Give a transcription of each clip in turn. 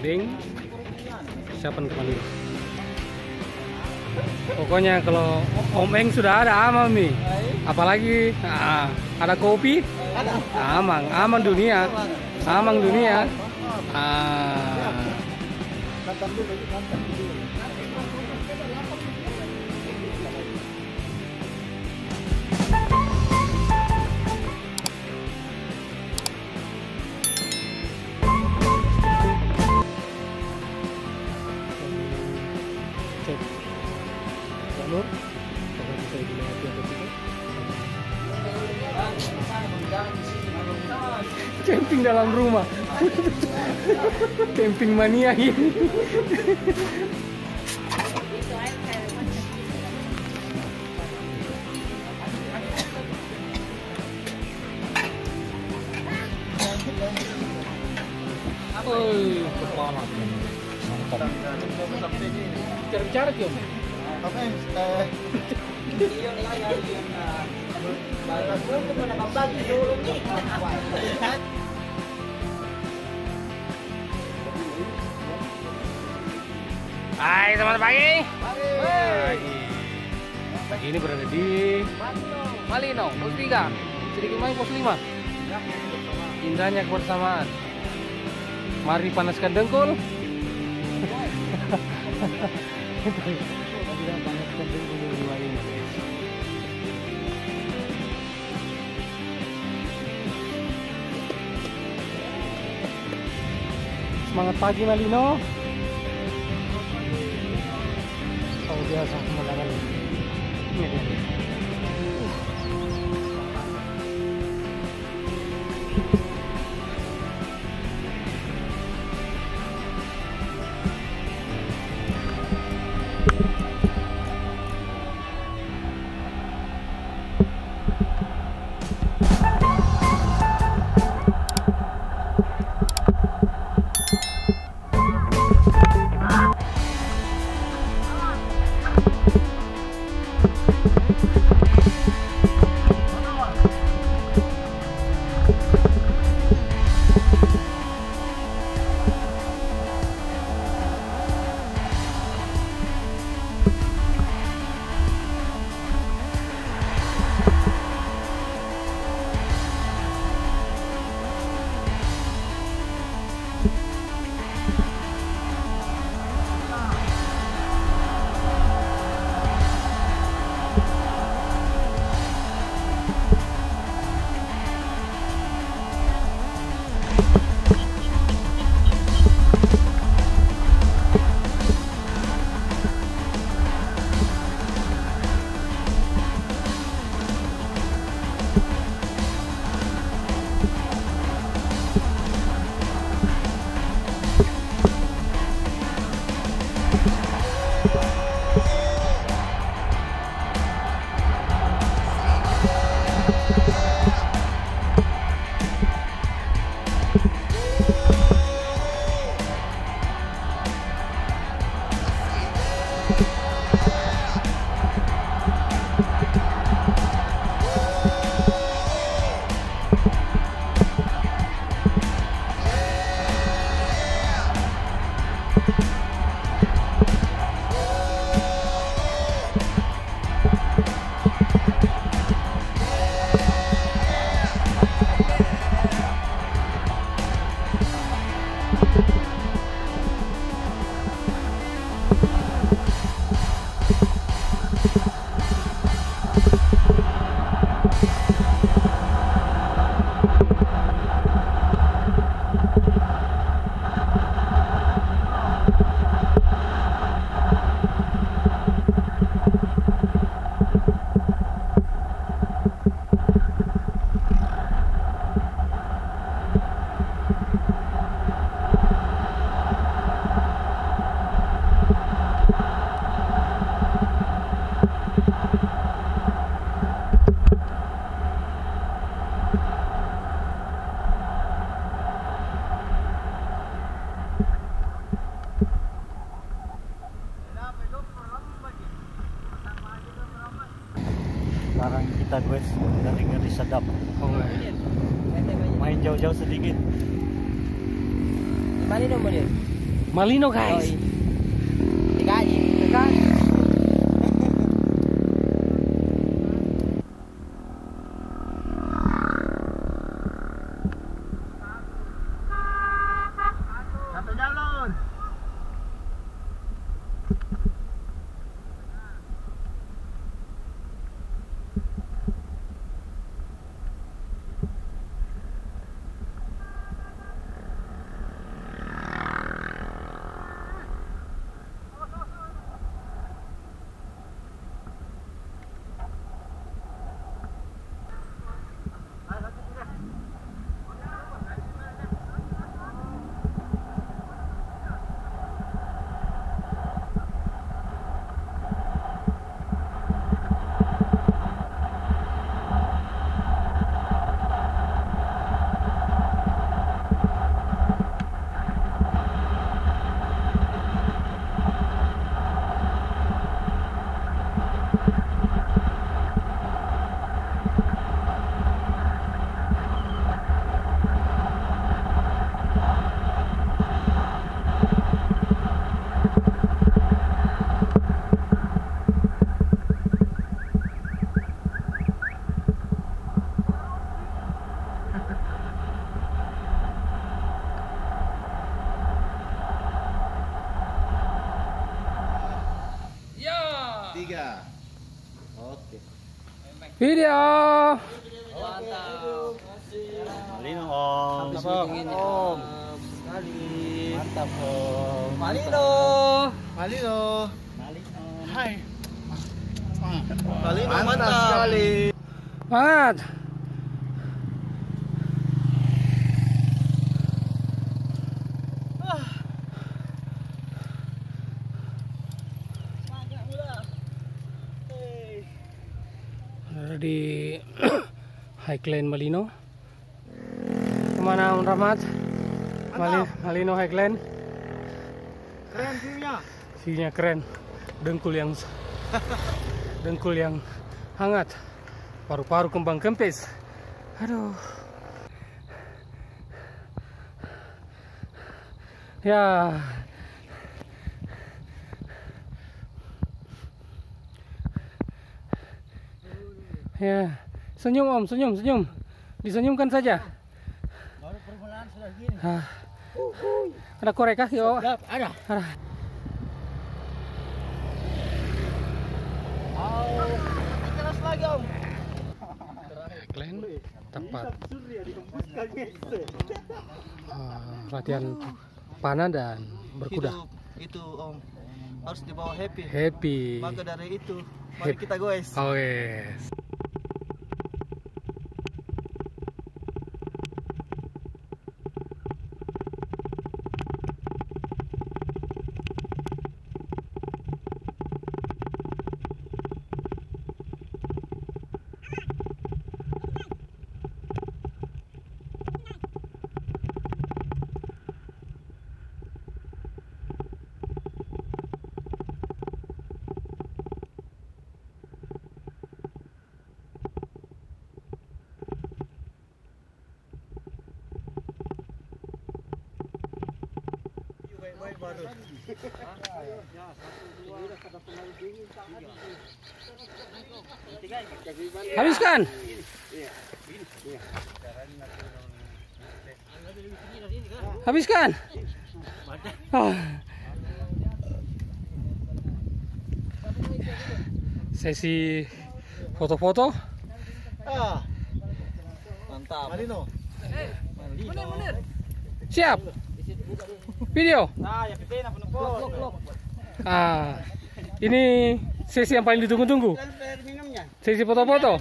Odeng, siapa kembali. Pokoknya kalau Om Eng sudah ada aman nih. Apalagi ada kopi, aman dunia, aman dunia. Cek jalur, apakah bisa dilewati atau tidak. Camping dalam rumah. Camping mania ini. Oi, kepala. Bicara Om. Hai teman pagi. Pagi ini berada di Malino, pos 3. Sedikit main pos 5. Indahnya kebersamaan. Mari panaskan dengkul. Tidak panaskan dengkul di Malino. Semangat pagi Malino. Kalau biasa pemandangan ini. Sekarang kita guys dari Ngeri Sedap. Main jauh-jauh sedikit. Mana nomor dia? Malino guys. TKI. Satu jalur. Tiga. Oke. Video. Mantap. Malino om. Om. Sekali. Mantap om. Malino. Malino. Hai. Malino Mantap sekali. Semangat. Ada di Highland Malino. Kemana Om Rahmat? Malino Highland. Keren view-nya. View-nya keren. Dengkul yang hangat. Paru-paru kembang kempis. Aduh. Ya. Ya, senyum Om, senyum. Disenyumkan saja. Baru permulaan sudah gini. Ada korek kah? Yo. Ada. Keras lagi om. Glenn tempat latihan panah dan berkuda. Itu om harus dibawa happy. Happy. Maka dari itu mari kita guys. Oh yes. Habiskan. Habiskan. Sesi foto-foto. Mantap. Malino. Siap. Video. Ini sesi yang paling ditunggu-tunggu. Sesi foto-foto.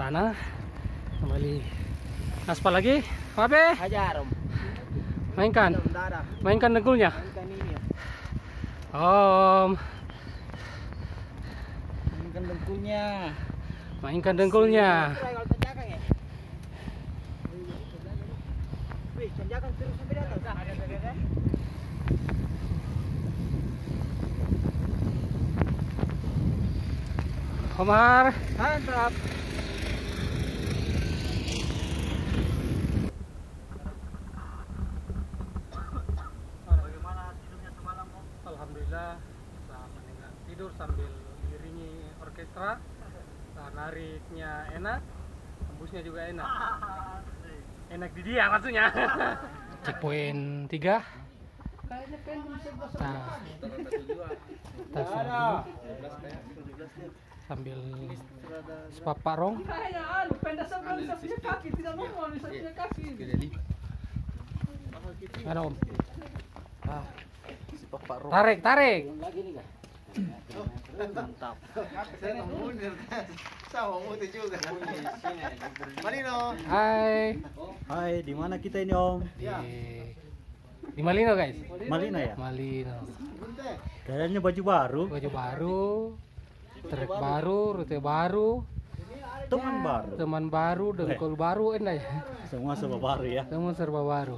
tanah. Kembali aspal lagi. Apa? Hajar om. Mainkan. Darah. Mainkan dengkulnya. Mainkan ini ya. Om. Mainkan dengkulnya. Mainkan dengkulnya. Kalau tanjakan ya. Wih, tanjakan terus sampai di atas. Ada. Omar. Mantap. Bagaimana tidurnya semalam om? Alhamdulillah bisa mendengar tidur sambil diiringi orkestra. Nariknya enak, tembusnya juga enak. Enak di dia maksudnya. Checkpoint 3. Nah, sambil sepaparong. Ada om. Si Pak Ro. Tarik. Mantap. Sama muti juga. Malino. Hai. Hai, di mana kita ini om? Di Malino guys. Malina ya? Malino. Kayaknya baju baru. Baju baru, trek baru, rute baru, Teman baru. teman baru, dengkul baru, enak ya. Semua serba baru ya. Semua serba baru.